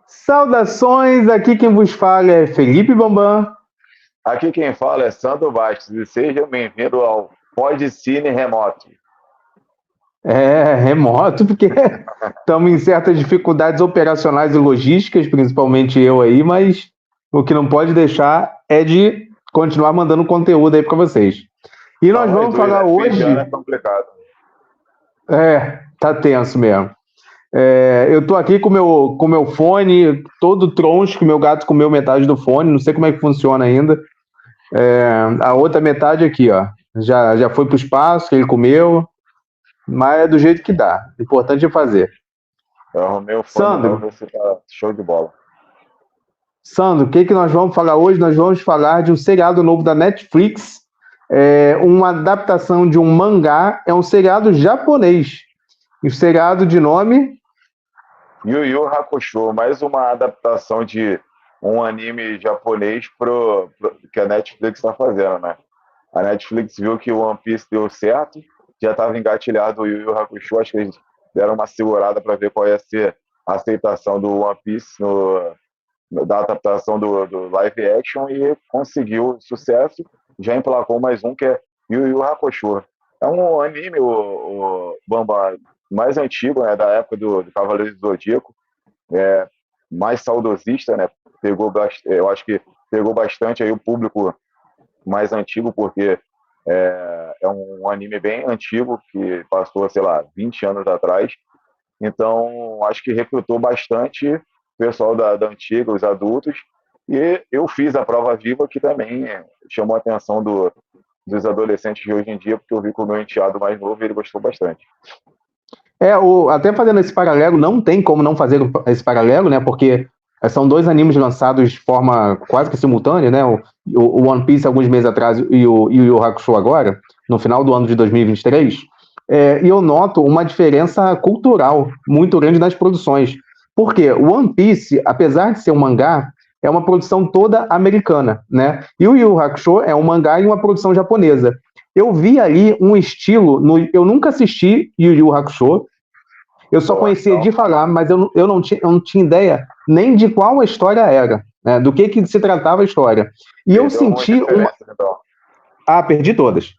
Saudações, aqui quem vos fala é Felipe Bambam. Aqui quem fala é Sandro Bastos e seja bem-vindo ao Pod Cine Remoto. Remoto, porque estamos em certas dificuldades operacionais e logísticas, principalmente eu aí, mas o que não pode deixar é de continuar mandando conteúdo aí para vocês. E Só nós nós vamos dois, falar né? Fim de ano é hoje. complicado. Tá tenso mesmo. Eu tô aqui com meu fone todo troncho, que meu gato comeu metade do fone, não sei como é que funciona ainda. A outra metade aqui, ó, já foi pro espaço, que ele comeu. Mas é do jeito que dá. O importante é fazer. Eu arrumei o fone Sandro, novo, você tá show de bola. Sandro, o que que nós vamos falar hoje? Nós vamos falar de um seriado novo da Netflix, uma adaptação de um mangá, é um seriado japonês. E o seriado de nome, Yu Yu Hakusho, mais uma adaptação de um anime japonês que a Netflix está fazendo, né? A Netflix viu que o One Piece deu certo, já estava engatilhado o Yu Yu Hakusho, acho que eles deram uma segurada para ver qual ia ser a aceitação do One Piece da adaptação do live action e conseguiu sucesso. Já emplacou mais um que é Yu Yu Hakusho. É um anime, o Bamba, mais antigo, né, da época do Cavaleiro do Zodíaco, mais saudosista, né? Eu acho que pegou bastante aí o público mais antigo, porque é um anime bem antigo, que passou, sei lá, 20 anos atrás. Então, acho que recrutou bastante o pessoal da antiga, os adultos, e eu fiz a prova viva, que também chamou a atenção dos adolescentes de hoje em dia, porque eu vi com o meu enteado mais novo e ele gostou bastante. até fazendo esse paralelo, não tem como não fazer esse paralelo, né? Porque são dois animes lançados de forma quase que simultânea, né? O One Piece alguns meses atrás e o Yu Yu Hakusho agora, no final do ano de 2023. E eu noto uma diferença cultural muito grande nas produções. Porque o One Piece, apesar de ser um mangá, é uma produção toda americana, né? E o Yu Yu Hakusho é um mangá e uma produção japonesa. Eu vi ali um estilo. Eu nunca assisti Yu Yu Hakusho, eu só Pô, conhecia de então, falar, mas eu não tinha ideia nem de qual a história era, né, do que se tratava a história. E eu perdeu algumas senti uma. referências, então. Ah, perdi todas.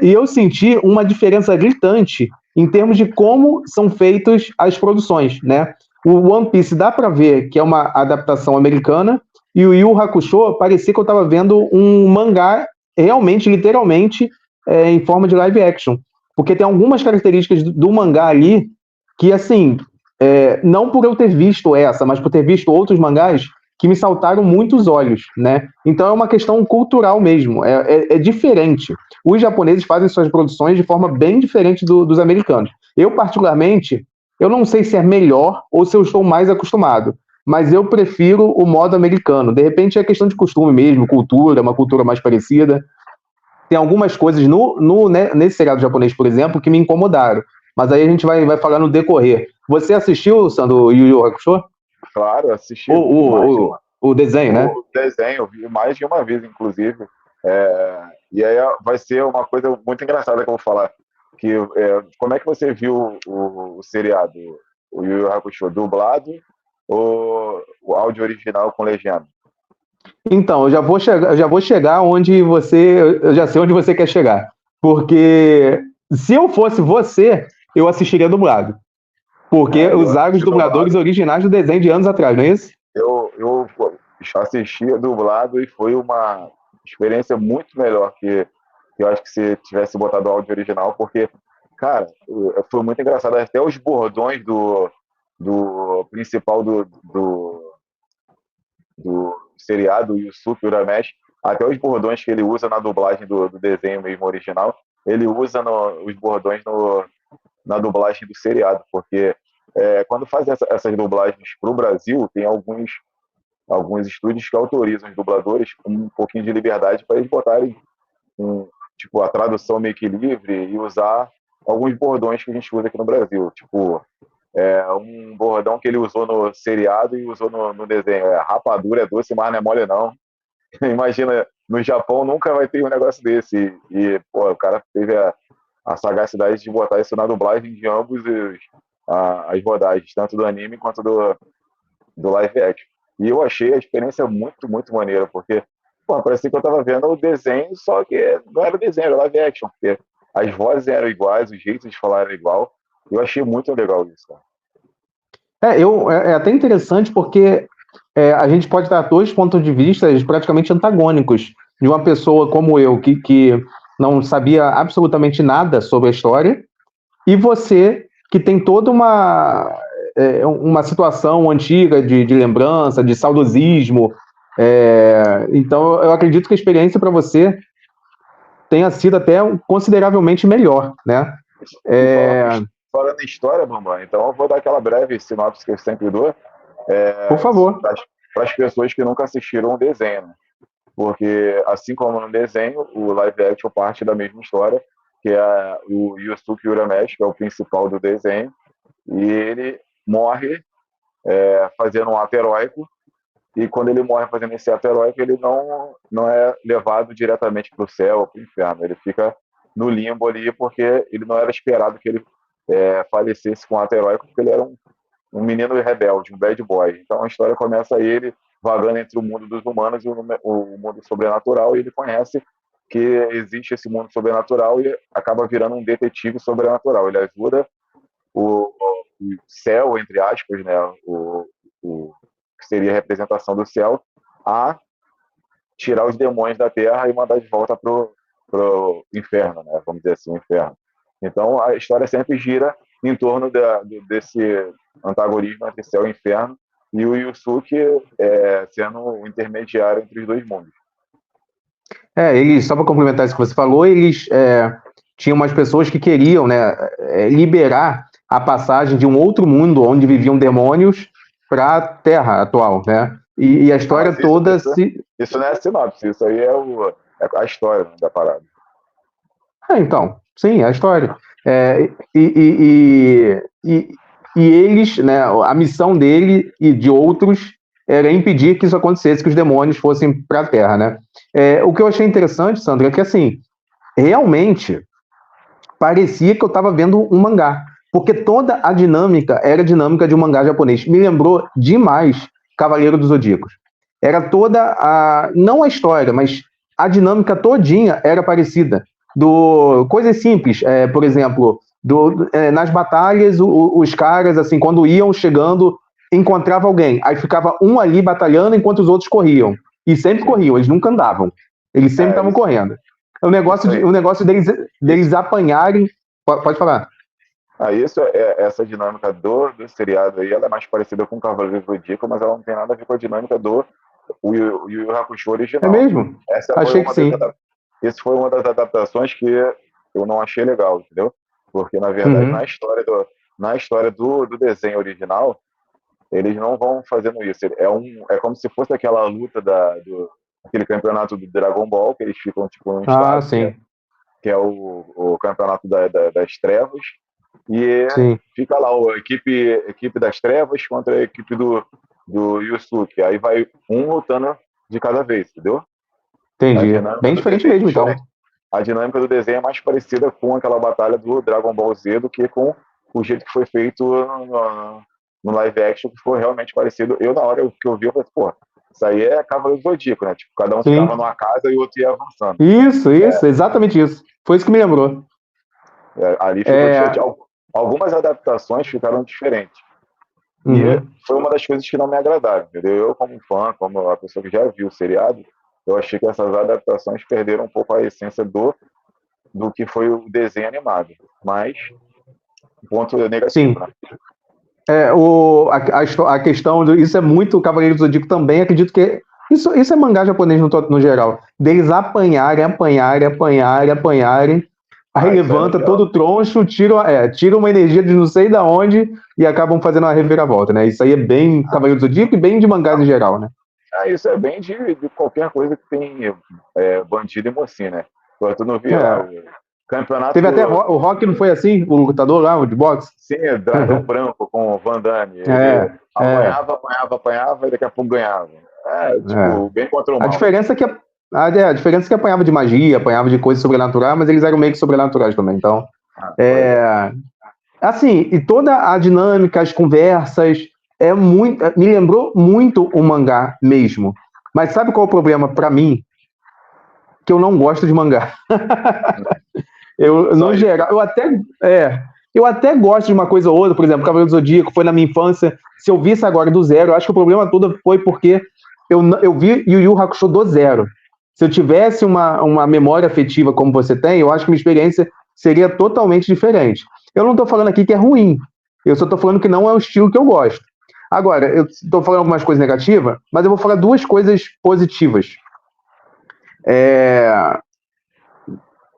E eu senti uma diferença gritante em termos de como são feitas as produções, né? O One Piece dá para ver que é uma adaptação americana e o Yu Hakusho parecia que eu estava vendo um mangá realmente, literalmente, em forma de live action, porque tem algumas características do mangá ali que, assim, não por eu ter visto essa, mas por ter visto outros mangás que me saltaram muitos olhos, né? Então é uma questão cultural mesmo, é diferente. Os japoneses fazem suas produções de forma bem diferente dos americanos. Eu, particularmente, eu não sei se é melhor ou se eu estou mais acostumado, mas eu prefiro o modo americano. De repente é questão de costume mesmo, cultura, uma cultura mais parecida. Tem algumas coisas né, nesse seriado japonês, por exemplo, que me incomodaram. Mas aí a gente vai falar no decorrer. Você assistiu, Sandro, Yu Yu Hakusho? Claro, assisti O, mais de o, uma. o, o desenho, né? O desenho, vi mais de uma vez, inclusive. E aí vai ser uma coisa muito engraçada que eu vou falar. Como é que você viu o seriado, o Yu Yu Hakusho, dublado ou o áudio original com legenda? Então, eu já vou chegar onde você. Eu já sei onde você quer chegar. Porque se eu fosse você, eu assistiria dublado. Porque Eu usaram os assisti dubladores dublado, originais do desenho de anos atrás, não é isso? eu assisti dublado e foi uma experiência muito melhor que eu acho que se tivesse botado o áudio original, porque, cara, foi muito engraçado. Até os bordões do principal do seriado, o Yusuke Urameshi, até os bordões que ele usa na dublagem do desenho mesmo original, ele usa os bordões na dublagem do seriado, porque quando faz essas dublagens para o Brasil, tem alguns estúdios que autorizam os dubladores com um pouquinho de liberdade para eles botarem tipo, a tradução meio que livre e usar alguns bordões que a gente usa aqui no Brasil. Tipo, um bordão que ele usou no seriado e usou no desenho. Rapadura é doce, mas não é mole não. Imagina, no Japão nunca vai ter um negócio desse. Pô, o cara teve a sagacidade de botar isso na dublagem de ambos as rodagens, tanto do anime quanto do live action. E eu achei a experiência muito, muito maneira, porque, pô, parecia que eu tava vendo o desenho, só que não era desenho, era live action, porque as vozes eram iguais, o jeito de falar era igual. Eu achei muito legal isso, cara. É até interessante porque a gente pode dar dois pontos de vista praticamente antagônicos de uma pessoa como eu, que não sabia absolutamente nada sobre a história, e você, que tem toda uma situação antiga de lembrança, de saudosismo. Então, eu acredito que a experiência para você tenha sido até consideravelmente melhor, né? Falando em história, Bambam, então eu vou dar aquela breve sinopse que eu sempre dou. Por favor. Para as pessoas que nunca assistiram o desenho, né? Porque, assim como no desenho, o live action parte da mesma história, que é o Yusuke Urameshi, que é o principal do desenho, e ele morre fazendo um ato heróico, e quando ele morre fazendo esse ato heróico, ele não é levado diretamente para o céu ou para o inferno, ele fica no limbo ali, porque ele não era esperado que ele falecesse com um ato heróico, porque ele era um menino rebelde, um bad boy. Então a história começa ele vagando entre o mundo dos humanos e o mundo sobrenatural, e ele conhece que existe esse mundo sobrenatural e acaba virando um detetive sobrenatural. Ele ajuda o céu, entre aspas, né, o que seria a representação do céu, a tirar os demônios da Terra e mandar de volta pro inferno, né, vamos dizer assim, o inferno. Então a história sempre gira em torno desse antagonismo entre céu e inferno, e o Yusuke sendo o intermediário entre os dois mundos. Eles, só para complementar isso que você falou, eles tinham umas pessoas que queriam, né, liberar a passagem de um outro mundo onde viviam demônios para a Terra atual, né? E a história toda... Isso não é a sinopse, isso aí é a história da parada. Então, sim, é a história. E eles, né, a missão dele e de outros era impedir que isso acontecesse, que os demônios fossem para a Terra, né? O que eu achei interessante, Sandra, é que, assim, realmente parecia que eu estava vendo um mangá, porque toda a dinâmica era a dinâmica de um mangá japonês. Me lembrou demais Cavaleiro dos Zodíacos. Era toda não a história, mas a dinâmica todinha era parecida. Coisas simples, por exemplo, nas batalhas, os caras, assim, quando iam chegando, encontrava alguém, aí ficava um ali batalhando enquanto os outros corriam. E sempre corriam, eles nunca andavam. Eles sempre estavam correndo. O negócio deles apanharem... Pode falar. Essa dinâmica do seriado aí, ela é mais parecida com o Cavaleiro do Zodíaco, mas ela não tem nada a ver com a dinâmica do Yu Yu Hakusho original. É mesmo? Achei que sim. Essa foi uma das adaptações que eu não achei legal, entendeu? Porque, na verdade, na história do desenho original, eles não vão fazendo isso. É como se fosse aquela luta aquele campeonato do Dragon Ball, que eles ficam tipo um estado, sim. que é o campeonato das trevas, e fica lá a equipe das trevas contra a equipe do Yusuke. Aí vai um lutando de cada vez, entendeu? Entendi. Bem diferente mesmo, então. A dinâmica do desenho é mais parecida com aquela batalha do Dragon Ball Z do que com o jeito que foi feito no live action, que foi realmente parecido. Eu, na hora que eu vi, eu falei, pô, isso aí é Cavaleiro do Zodíaco, né? Tipo, cada um ficava numa casa e o outro ia avançando. Isso, exatamente isso. Foi isso que me lembrou. Ali ficou diferente. Algumas adaptações ficaram diferentes. E foi uma das coisas que não me agradaram, entendeu? Eu, como fã, como a pessoa que já viu o seriado, eu achei que essas adaptações perderam um pouco a essência do que foi o desenho animado. Mas, ponto negativo, né? A questão isso é muito Cavaleiro do Zodíaco também, acredito que isso é mangá japonês no geral, deles apanharem, aí levanta todo troncho, tira uma energia de não sei de onde e acabam fazendo uma reviravolta, né? Isso aí é bem Cavaleiro do Zodíaco e bem de mangás em geral, né? Isso é bem de qualquer coisa que tem bandido e mocinho, né? Tu não via lá o campeonato... Teve até o Rock, não foi assim? O lutador lá, o de boxe? Sim, Dragão Branco com o Van Damme. Ele apanhava e daqui a pouco ganhava. Bem contra o mal. A diferença é que apanhava de magia, apanhava de coisas sobrenaturais, mas eles eram meio que sobrenaturais também, então... Assim, e toda a dinâmica, as conversas, me lembrou muito o mangá mesmo. Mas sabe qual é o problema para mim? Que eu não gosto de mangá. No geral, eu até gosto de uma coisa ou outra, por exemplo, Cavaleiro do Zodíaco foi na minha infância. Se eu visse agora do zero, eu acho que o problema todo foi porque eu vi Yu Yu Hakusho do zero. Se eu tivesse uma memória afetiva como você tem, eu acho que minha experiência seria totalmente diferente. Eu não estou falando aqui que é ruim, eu só estou falando que não é o estilo que eu gosto. Agora, eu estou falando algumas coisas negativas, mas eu vou falar duas coisas positivas.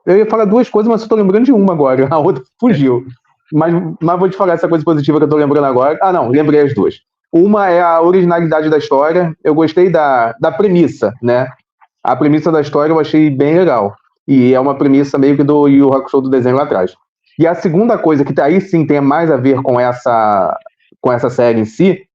Eu ia falar duas coisas, mas eu estou lembrando de uma agora, a outra fugiu. Mas vou te falar essa coisa positiva que eu estou lembrando agora. Ah, não, lembrei as duas. Uma é a originalidade da história. Eu gostei da premissa, né? A premissa da história eu achei bem legal. E é uma premissa meio que do Yu Yu Hakusho do desenho lá atrás. E a segunda coisa, que aí sim tem mais a ver com essa série em si,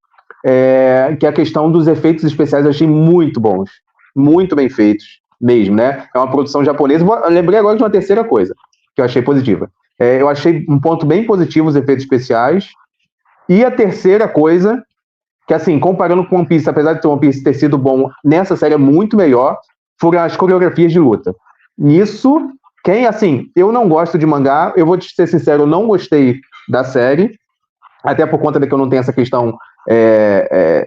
que é a questão dos efeitos especiais. Eu achei muito bons. Muito bem feitos mesmo, né? É uma produção japonesa. Eu lembrei agora de uma terceira coisa que eu achei positiva. Eu achei um ponto bem positivo os efeitos especiais. E a terceira coisa, que assim, comparando com One Piece, apesar de One Piece ter sido bom, nessa série é muito melhor, foram as coreografias de luta. Nisso, eu não gosto de mangá, eu vou te ser sincero, eu não gostei da série, até por conta de que eu não tenho essa questão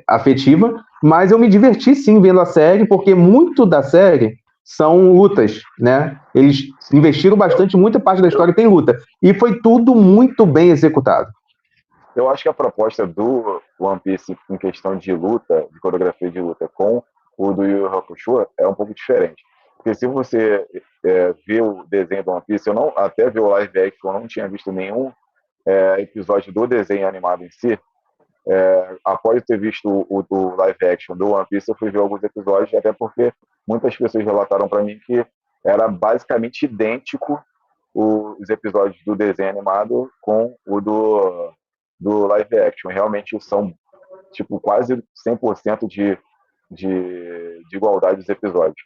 afetiva, mas eu me diverti sim vendo a série, porque muito da série são lutas, né? Eles investiram bastante, muita parte da história tem luta. E foi tudo muito bem executado. Eu acho que a proposta do One Piece em questão de luta, de coreografia de luta, com o do Yu Yu Hakusho é um pouco diferente. Porque se você vê o desenho do One Piece, até ver o live action, eu não tinha visto nenhum episódio do desenho animado em si. Após ter visto o live action do One Piece, eu fui ver alguns episódios, até porque muitas pessoas relataram para mim que era basicamente idêntico os episódios do desenho animado com o do live action. Realmente são tipo quase 100% de igualdade dos episódios.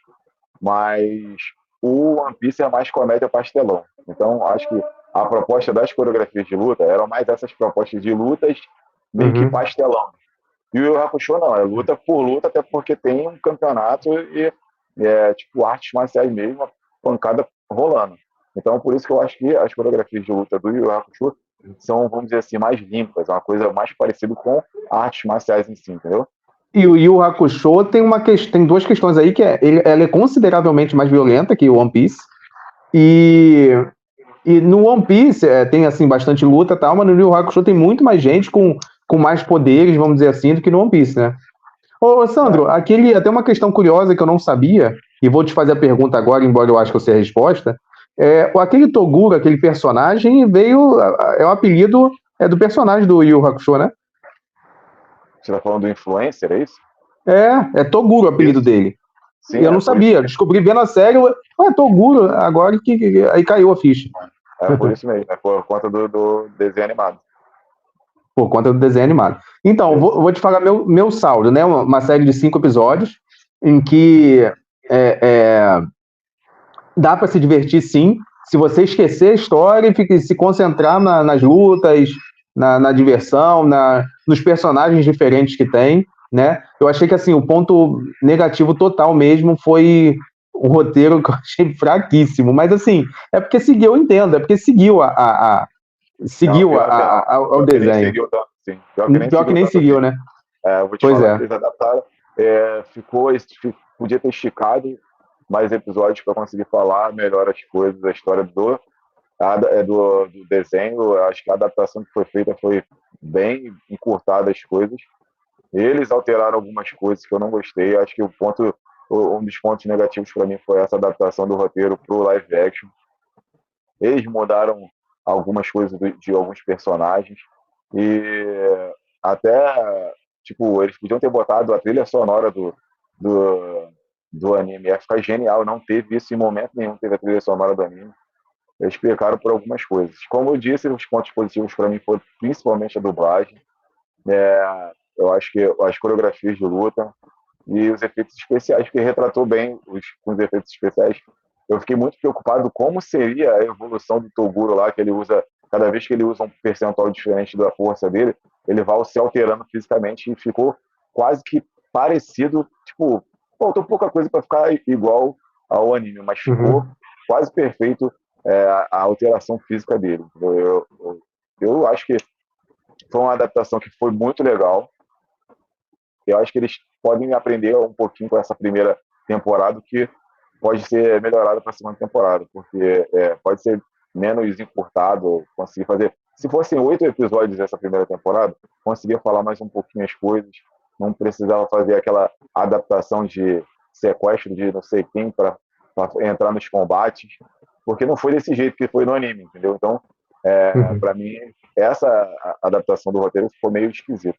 Mas o One Piece é mais comédia pastelão. Então, acho que a proposta das coreografias de luta eram mais essas propostas de lutas meio que pastelão. E o Yu Yu Hakusho não, é luta por luta, até porque tem um campeonato e tipo artes marciais mesmo, a pancada rolando. Então, por isso que eu acho que as coreografias de luta do Yu Yu Hakusho são, vamos dizer assim, mais limpas, é uma coisa mais parecida com artes marciais em si, entendeu? E o Yu Yu Hakusho tem duas questões aí, que ela é consideravelmente mais violenta que o One Piece, e no One Piece tem assim bastante luta e tal, mas no Yu Yu Hakusho tem muito mais gente com mais poderes, vamos dizer assim, do que no One Piece, né? Ô Sandro, até uma questão curiosa que eu não sabia, e vou te fazer a pergunta agora, embora eu acho que eu sei a resposta. Aquele Toguro, aquele personagem, o apelido do personagem do Yu Yu Hakusho, né? Você tá falando do influencer, é isso? É Toguro o apelido dele. Sim, eu não sabia, descobri vendo a série, Toguro, agora que aí caiu a ficha. É por isso mesmo, por conta do desenho animado. Por conta do desenho animado. Então, vou te falar meu saldo, né? Uma série de 5 episódios, em que dá para se divertir sim, se você esquecer a história e se concentrar nas lutas, na diversão, nos personagens diferentes que tem, né? Eu achei que assim, o ponto negativo total mesmo foi o roteiro, que eu achei fraquíssimo, mas assim, é porque seguiu, eu entendo, é porque seguiu ao desenho. Pior que nem seguiu, né? Eu vou te falar que eles adaptaram. Podia ter esticado mais episódios para conseguir falar melhor as coisas, a história do desenho. Eu acho que a adaptação que foi feita foi bem encurtada as coisas. Eles alteraram algumas coisas que eu não gostei. Acho que um dos pontos negativos para mim foi essa adaptação do roteiro para o live action. Eles mudaram algumas coisas de alguns personagens e até tipo, eles podiam ter botado a trilha sonora do anime, ia ficar genial. Não teve isso em momento nenhum, teve a trilha sonora do anime. Eles explicaram por algumas coisas. Como eu disse, os pontos positivos para mim foram principalmente a dublagem. Eu acho que as coreografias de luta e os efeitos especiais, que retratou bem com os efeitos especiais. Eu fiquei muito preocupado como seria a evolução do Toguro lá, que ele usa, cada vez que ele usa um percentual diferente da força dele, ele vai se alterando fisicamente e ficou quase que parecido, tipo, faltou pouca coisa para ficar igual ao anime, mas ficou quase perfeito a alteração física dele. Eu acho que foi uma adaptação que foi muito legal. Eu acho que eles podem aprender um pouquinho com essa primeira temporada, que pode ser melhorada para a segunda temporada, porque pode ser menos encurtado, conseguir fazer. Se fossem 8 episódios dessa primeira temporada, conseguia falar mais um pouquinho as coisas, não precisava fazer aquela adaptação de sequestro de não sei quem para entrar nos combates, porque não foi desse jeito que foi no anime, entendeu? Então, para mim, essa adaptação do roteiro ficou meio esquisita.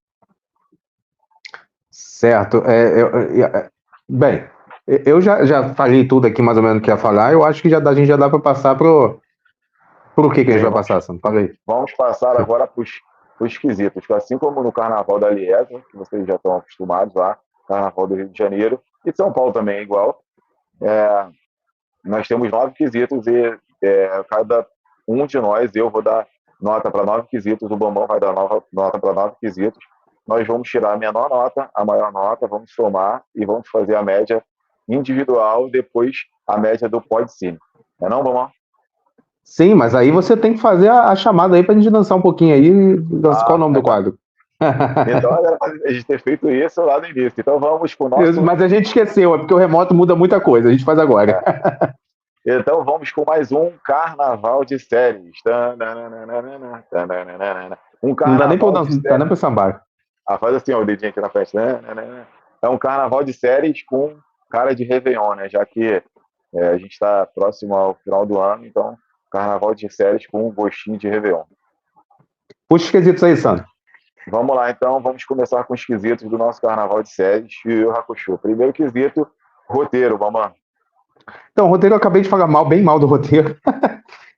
Certo. Bem, eu já falei tudo aqui mais ou menos que ia falar. Eu acho que a gente já dá para passar pro que a gente vai passar, Sandro? Falei. Vamos passar agora para os quesitos. Assim como no Carnaval da Liesa, que vocês já estão acostumados lá, Carnaval do Rio de Janeiro, e São Paulo também é igual. Nós temos 9 quesitos e cada um de nós, eu vou dar nota para 9 quesitos, o Bambam vai dar nota para 9 quesitos. Nós vamos tirar a menor nota, a maior nota, vamos somar e vamos fazer a média individual, depois a média do Podcine. Não é não, Bambam? Sim, mas aí você tem que fazer a chamada aí pra gente dançar um pouquinho aí. Qual o nome do quadro? Então era pra gente ter feito isso lá no início. Então vamos com o nosso... Mas a gente esqueceu, é porque o remoto muda muita coisa. A gente faz agora. Então vamos com mais um Carnaval de séries. Um Não dá nem pra sambar. Faz assim, ó, o dedinho aqui na frente. É um Carnaval de séries com cara de Réveillon, né? Já que a gente está próximo ao final do ano, então Carnaval de séries com um gostinho de Réveillon. Puxa os quesitos aí, Sandro. Vamos lá, então. Vamos começar com os quesitos do nosso Carnaval de séries e o Hakusho. Primeiro quesito, roteiro, Bambam. Então, o roteiro eu acabei de falar bem mal do roteiro.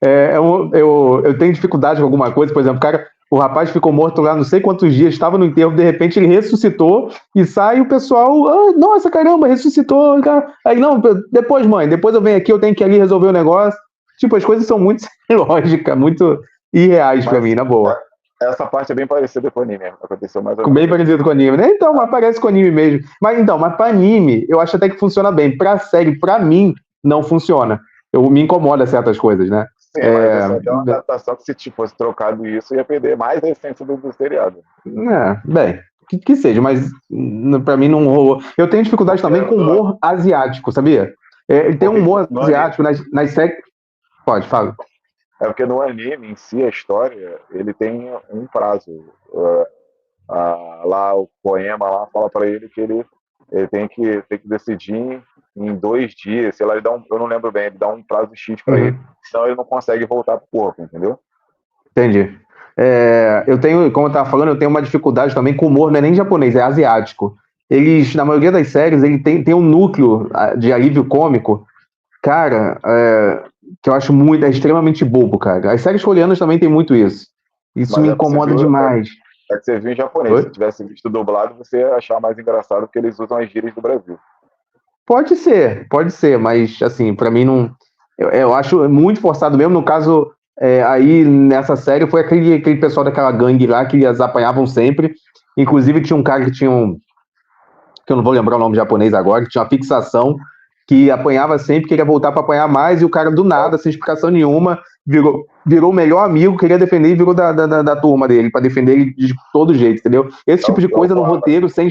Eu tenho dificuldade com alguma coisa, por exemplo, o rapaz ficou morto lá não sei quantos dias, estava no enterro, de repente ele ressuscitou e sai o pessoal, nossa, caramba, ressuscitou. Cara. Aí, não, depois, mãe, depois eu venho aqui, eu tenho que ir ali resolver o negócio. Tipo, as coisas são muito sem lógica, muito irreais pra mim, na boa. Essa parte é bem parecida com o anime, aconteceu mais ou menos. Bem parecido com o anime, né? Então, mas parece com o anime mesmo. Mas pra anime, eu acho até que funciona bem. Pra série, pra mim, não funciona. Me incomoda certas coisas, né? Sim, mas é uma adaptação que se fosse trocado isso, ia perder mais a essência do seriado. Bem, que seja, mas pra mim não rolou. Eu tenho dificuldade também com humor asiático, sabia? Tem um humor asiático nas séries... Pode, fala. É porque no anime, em si, a história, ele tem um prazo. Lá, o poema lá fala para ele que ele tem que decidir em 2 dias, sei lá, eu não lembro bem, ele dá um prazo X para ele, senão ele não consegue voltar pro corpo, entendeu? Entendi. Eu tenho, como eu estava falando, eu tenho uma dificuldade também com humor, não é nem japonês, é asiático. Eles, na maioria das séries, ele tem um núcleo de alívio cômico, cara, que eu acho extremamente bobo, cara. As séries coreanas também tem muito isso. Isso me incomoda demais. É que você viu em japonês. Se tivesse visto dublado, você ia achar mais engraçado porque eles usam as gírias do Brasil. Pode ser, mas assim, pra mim não... Eu acho muito forçado mesmo. No caso, aí nessa série foi aquele pessoal daquela gangue lá que eles apanhavam sempre. Inclusive tinha um cara que tinha que eu não vou lembrar o nome japonês agora, que tinha uma fixação, que apanhava sempre, queria voltar para apanhar mais, e o cara do nada, sem explicação nenhuma, virou o melhor amigo, queria defender e virou da turma dele, para defender ele de todo jeito, entendeu? Esse tipo de coisa no roteiro sem...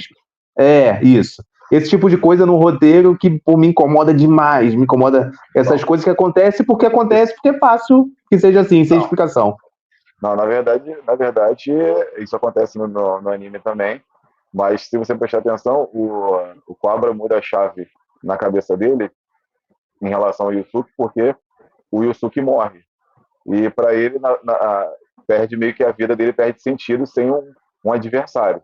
isso. Esse tipo de coisa no roteiro que me incomoda demais, me incomoda essas coisas que acontecem porque é fácil que seja assim, sem explicação. Não, na verdade, isso acontece no anime também, mas se você prestar atenção, o Cobra muda a chave na cabeça dele em relação ao Yusuke, porque o Yusuke morre. E para ele, perde meio que a vida dele perde sentido sem um adversário.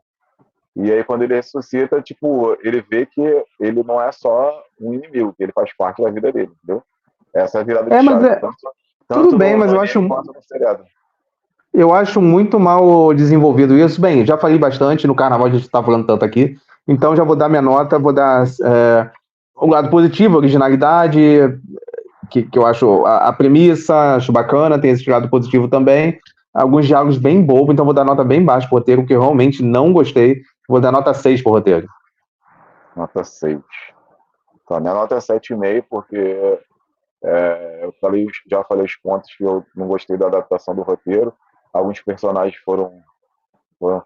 E aí, quando ele ressuscita, tipo, ele vê que ele não é só um inimigo, que ele faz parte da vida dele, entendeu? Essa é a virada de chave. Tudo bem, mas eu acho muito mal desenvolvido isso. Bem, já falei bastante, no Carnaval a gente está falando tanto aqui, então já vou dar minha nota, vou dar o lado positivo, a originalidade, que eu acho a premissa, acho bacana, tem esse lado positivo também. alguns diálogos bem bobos, então vou dar nota bem baixa pro roteiro, porque eu realmente não gostei. Vou dar nota 6 pro roteiro. Nota 6. Então, minha nota é 7,5, porque já falei os pontos que eu não gostei da adaptação do roteiro. Alguns personagens foram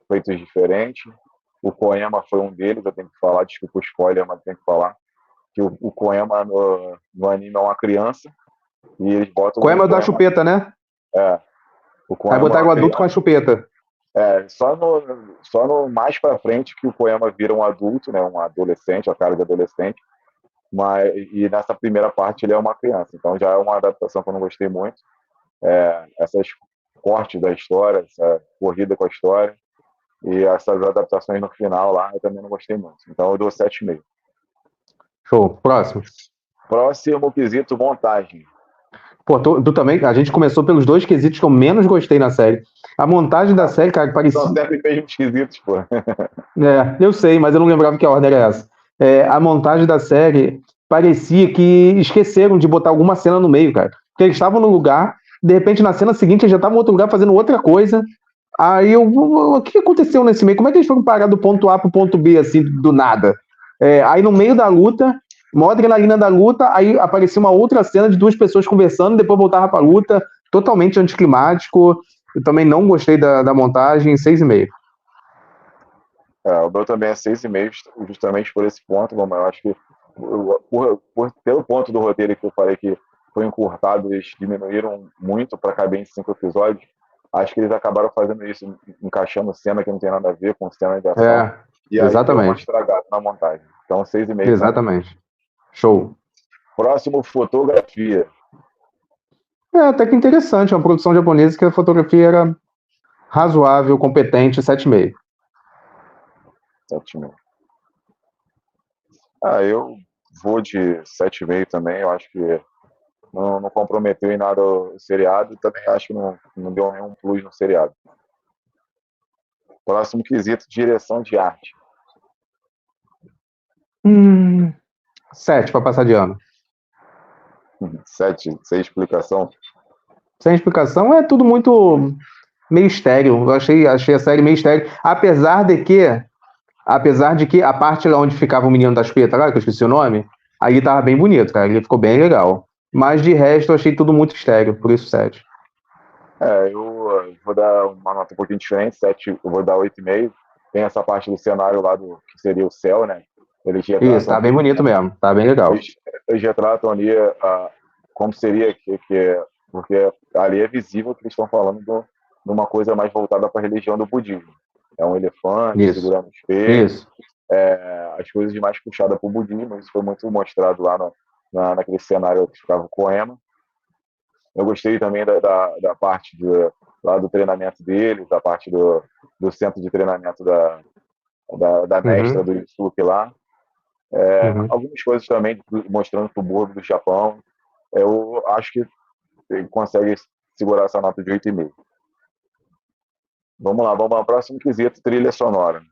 feitos diferentes. O Koema foi um deles, eu tenho que falar, desculpa o spoiler, mas tenho que falar. Que o Koema no anime é uma criança, e eles botam Koema da chupeta, né? O Aí Koema botaram o adulto com a chupeta. Só no mais pra frente que o Koema vira um adulto, né, um adolescente, a cara de adolescente, e nessa primeira parte ele é uma criança. Então já é uma adaptação que eu não gostei muito. Essas cortes da história, essa corrida com a história, e essas adaptações no final lá, eu também não gostei muito. Então eu dou 7,5. Show. Próximo. Próximo quesito, montagem. Pô, tu também, a gente começou pelos dois quesitos que eu menos gostei na série. A montagem da série, cara, parecia... São sempre mesmos quesitos, pô. Eu sei, mas eu não lembrava que a ordem era essa. A montagem da série parecia que esqueceram de botar alguma cena no meio, cara. Porque eles estavam no lugar, de repente na cena seguinte eles já estavam em outro lugar fazendo outra coisa. Aí o que aconteceu nesse meio? Como é que eles foram parar do ponto A pro ponto B, assim, do nada? Aí no meio da luta, maior adrenalina da luta, aí aparecia uma outra cena de duas pessoas conversando, depois voltava pra luta, totalmente anticlimático. Eu também não gostei da montagem, 6,5. O meu também é 6,5, justamente por esse ponto, mas eu acho que pelo ponto do roteiro que eu falei que foi encurtado, eles diminuíram muito para caber em 5 episódios. Acho que eles acabaram fazendo isso, encaixando cena que não tem nada a ver com cena de ação. E aí deu uma estragada na montagem. Então, 6,5. Exatamente. Também. Show. Próximo, fotografia. Até que interessante. Uma produção japonesa que a fotografia era razoável, competente, 7,5. 7,5. Eu vou de 7,5 também. Eu acho que não comprometeu em nada o seriado. Também acho que não deu nenhum plus no seriado. Próximo quesito, direção de arte. 7 para passar de ano. 7, sem explicação? Sem explicação, é tudo muito meio estéril. Eu achei a série meio estéril. Apesar de que a parte lá onde ficava o menino da chupeta, que eu esqueci o nome, aí tava bem bonito, cara. Ele ficou bem legal. Mas de resto, eu achei tudo muito estéril, por isso 7. Eu vou dar uma nota um pouquinho diferente, 7, eu vou dar 8,5. Tem essa parte do cenário lá que seria o céu, né? Isso, tá bem bonito mesmo, tá bem legal. Eles retratam ali como seria, porque ali é visível que eles estão falando de uma coisa mais voltada para a religião do budismo. É um elefante segurando os peitos, as coisas mais puxadas para o budismo. Isso foi muito mostrado lá naquele cenário que ficava o Koema. Eu gostei também da parte lá do treinamento deles, da parte do centro de treinamento da mestra do Yusuke lá. Algumas coisas também mostrando o subúrbio do Japão. Eu acho que ele consegue segurar essa nota de 8,5. Vamos lá. Próximo quesito, trilha sonora.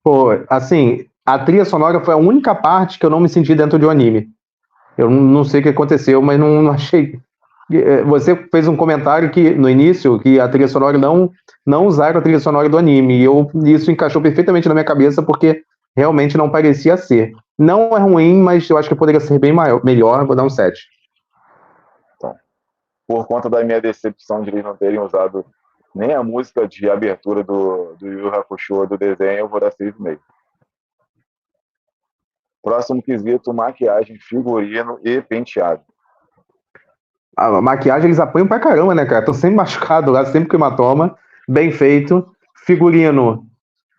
Pô, assim, a trilha sonora foi a única parte que eu não me senti dentro de um anime. Eu não sei o que aconteceu, mas não achei. Você fez um comentário que no início que a trilha sonora não usaram a trilha sonora do anime. E isso encaixou perfeitamente na minha cabeça porque realmente não parecia ser. Não é ruim, mas eu acho que poderia ser bem melhor. Vou dar um 7. Então, por conta da minha decepção de eles não terem usado nem a música de abertura do Yu Yu Hakusho do desenho, eu vou dar 6,5. Próximo quesito, maquiagem, figurino e penteado. A maquiagem eles apanham pra caramba, né, cara? Estão sempre machucados lá, sempre com hematoma. Bem feito. Figurino,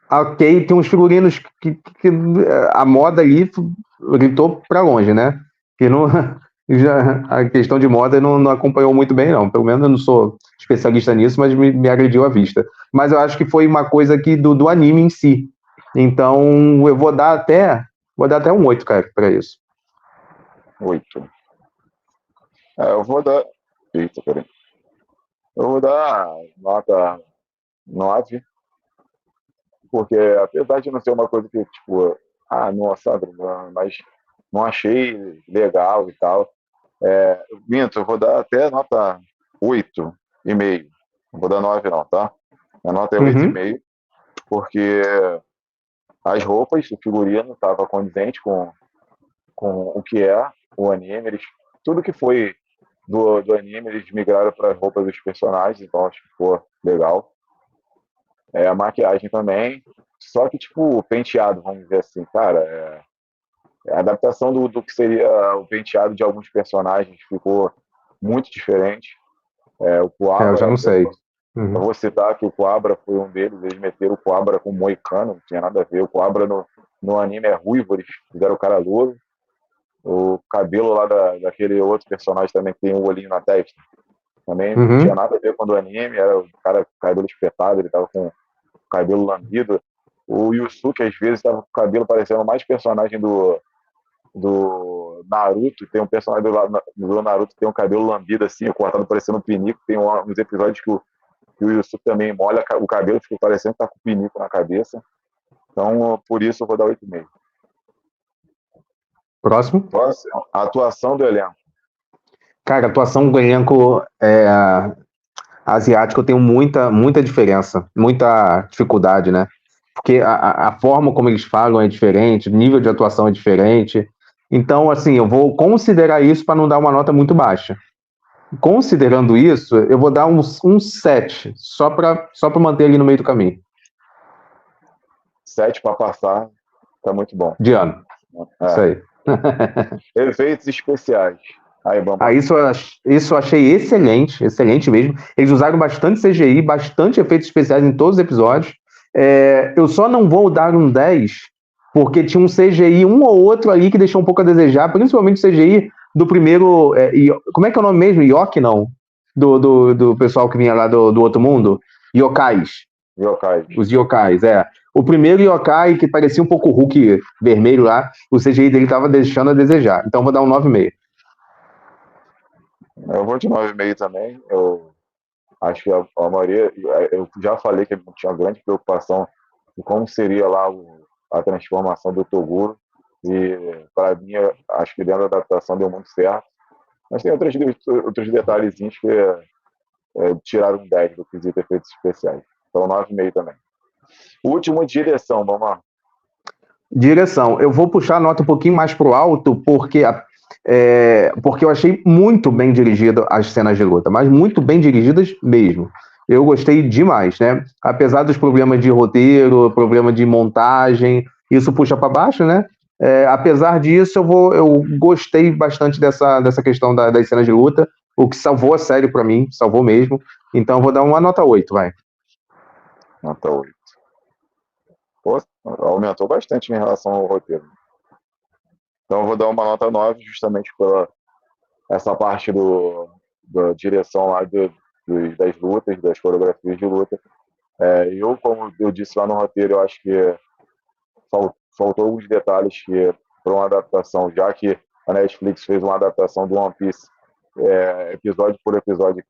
ok. Tem uns figurinos que a moda ali gritou pra longe, né? Que não, a questão de moda não acompanhou muito bem, não. Pelo menos eu não sou especialista nisso, mas me agrediu a vista. Mas eu acho que foi uma coisa aqui do anime em si. Então, eu vou dar até um 8, cara, pra isso. 8. Eu vou dar... Eita, peraí. Eu vou dar nota 9, porque apesar de não ser uma coisa que, tipo, nossa, mas não achei legal e tal. Minto, eu vou dar até nota 8,5. Não vou dar 9 não, tá? Minha nota é Uhum. 8,5, porque as roupas, o figurino estava condizente com o que é o anime. Tudo que foi do anime, eles migraram para as roupas dos personagens, então acho que ficou legal. A maquiagem também, só que, tipo, o penteado, vamos dizer assim, cara, a adaptação do que seria o penteado de alguns personagens ficou muito diferente. O Eu já Coabra, não sei. eu vou citar que o Coabra foi um deles, eles meteram o Coabra com moicano, não tinha nada a ver. O Coabra no anime é ruivo, eles fizeram o cara louro. O cabelo lá daquele outro personagem também que tem um olhinho na testa. Também não tinha nada a ver com o do anime, era o cara com cabelo espetado, ele tava com o cabelo lambido. O Yusuke, às vezes, tava com o cabelo parecendo mais personagem do Naruto. Tem um personagem do Naruto que tem um cabelo lambido assim, cortado parecendo um pinico. Tem uns episódios que o Yusuke também molha o cabelo, fica parecendo que tá com pinico na cabeça. Então, por isso, eu vou dar 8,5. Próximo. A atuação do elenco. Cara, a atuação do elenco asiático eu tenho muita diferença, muita dificuldade, né? Porque a forma como eles falam é diferente, o nível de atuação é diferente. Então, assim, eu vou considerar isso para não dar uma nota muito baixa. Considerando isso, eu vou dar um 7, só para manter ele no meio do caminho. 7 para passar, tá muito bom. De ano. Isso aí. Efeitos especiais. Aí, isso eu achei excelente, excelente mesmo. Eles usaram bastante CGI, bastante efeitos especiais em todos os episódios. Eu só não vou dar um 10, porque tinha um CGI, um ou outro ali que deixou um pouco a desejar, principalmente o CGI do primeiro. Como é que é o nome mesmo? Yoki, não? Do pessoal que vinha lá do outro mundo? Yokais. Os Yokais, O primeiro Yokai, que parecia um pouco o Hulk vermelho lá, o CGI dele estava deixando a desejar. Então vou dar um 9,5. Eu vou de 9,5 também. Eu acho que a maioria. Eu já falei que tinha grande preocupação de como seria lá a transformação do Toguro. E, para mim, acho que dentro da adaptação deu muito certo. Mas tem outros detalhezinhos que tiraram um 10 do quesito efeitos especiais. Então, 9,5 também. Último, direção, vamos lá. Direção. Eu vou puxar a nota um pouquinho mais pro alto, porque eu achei muito bem dirigido as cenas de luta, mas muito bem dirigidas mesmo. Eu gostei demais, né? Apesar dos problemas de roteiro, problema de montagem, isso puxa para baixo, né? Apesar disso, eu gostei bastante dessa questão das cenas de luta, o que salvou a série para mim, salvou mesmo. Então eu vou dar uma nota 8, vai. Nota 8. Pô, aumentou bastante em relação ao roteiro. Então eu vou dar uma nota 9, justamente pela essa parte da direção lá das lutas, das coreografias de luta. Como eu disse lá no roteiro, eu acho que faltou alguns detalhes que, para uma adaptação, já que a Netflix fez uma adaptação do One Piece, episódio por episódio,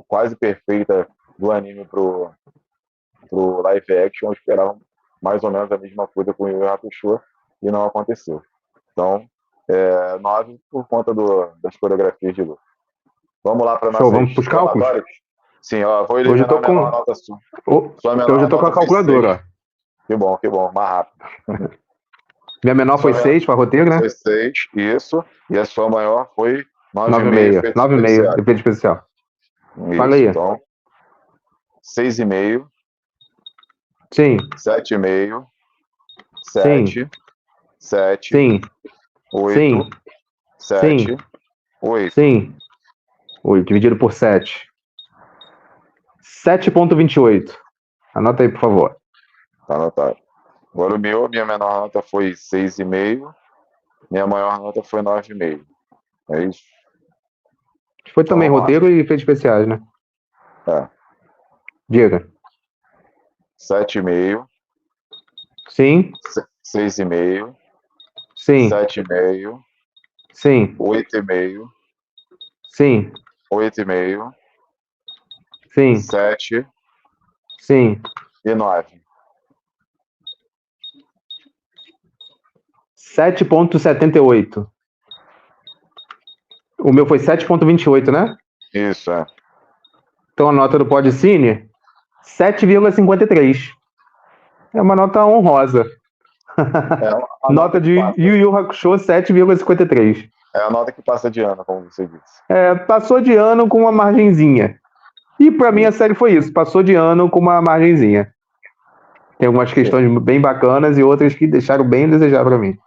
quase perfeita, do anime pro live action. Eu esperava mais ou menos a mesma coisa com o Yu Yu Hakusho e não aconteceu. Então, 9 por conta das coreografias de luta. Vamos lá para nossas Vamos para os cálculos? Sim, vou eliminar a menor nota sua. Eu já estou com a calculadora. Que bom, mais rápido. Minha menor foi 6 para roteiro, né? Foi 6, isso. E a sua maior foi 9,5. 9,5, efeito especial. Fala aí. Então, 6,5. Sim. 7,5. 7. 7. Sim. 8. Sim. 7. 8. Sim. 8 dividido por 7. 7,28. Anota aí, por favor. Tá anotado. Agora minha menor nota foi 6,5. Minha maior nota foi 9,5. É isso? Foi também roteiro e efeitos especiais, né? Diga. 7,5. Sim. 6,5. Sim. 7,5. Sim. 8,5. Sim. 8,5. Sim. 7. Sim. E 9. 7,78. O meu foi 7,28, né? Isso, Então a nota do Podcine, 7,53. É uma nota honrosa. Nota de Yu Yu Hakusho, 7,53. É a nota que passa de ano, como você disse. Passou de ano com uma margenzinha. E pra mim a série foi isso, passou de ano com uma margenzinha. Tem algumas questões bem bacanas e outras que deixaram bem a desejar pra mim.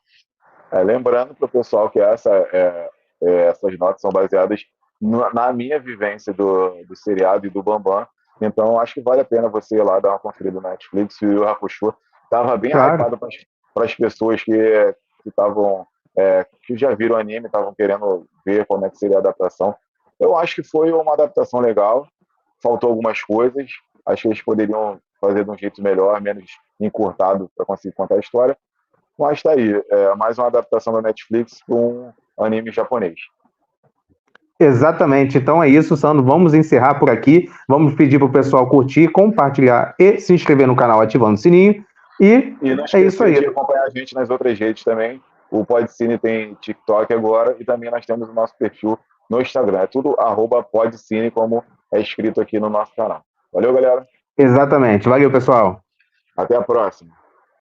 Lembrando para o pessoal que essas notas são baseadas na minha vivência do seriado e do Bambam. Então, acho que vale a pena você ir lá dar uma conferida na Netflix. E o Hakusho estava bem hypado para as pessoas que estavam que já viram o anime, estavam querendo ver como é que seria a adaptação. Eu acho que foi uma adaptação legal. Faltou algumas coisas. Acho que eles poderiam fazer de um jeito melhor, menos encurtado, para conseguir contar a história. Mas tá aí, mais uma adaptação da Netflix para um anime japonês. Exatamente, então é isso, Sandro. Vamos encerrar por aqui. Vamos pedir para o pessoal curtir, compartilhar e se inscrever no canal ativando o sininho. E não é isso aí. De acompanhar a gente nas outras redes também. O Podcine tem TikTok agora e também nós temos o nosso perfil no Instagram. É tudo @Podcine, como é escrito aqui no nosso canal. Valeu, galera. Exatamente. Valeu, pessoal. Até a próxima.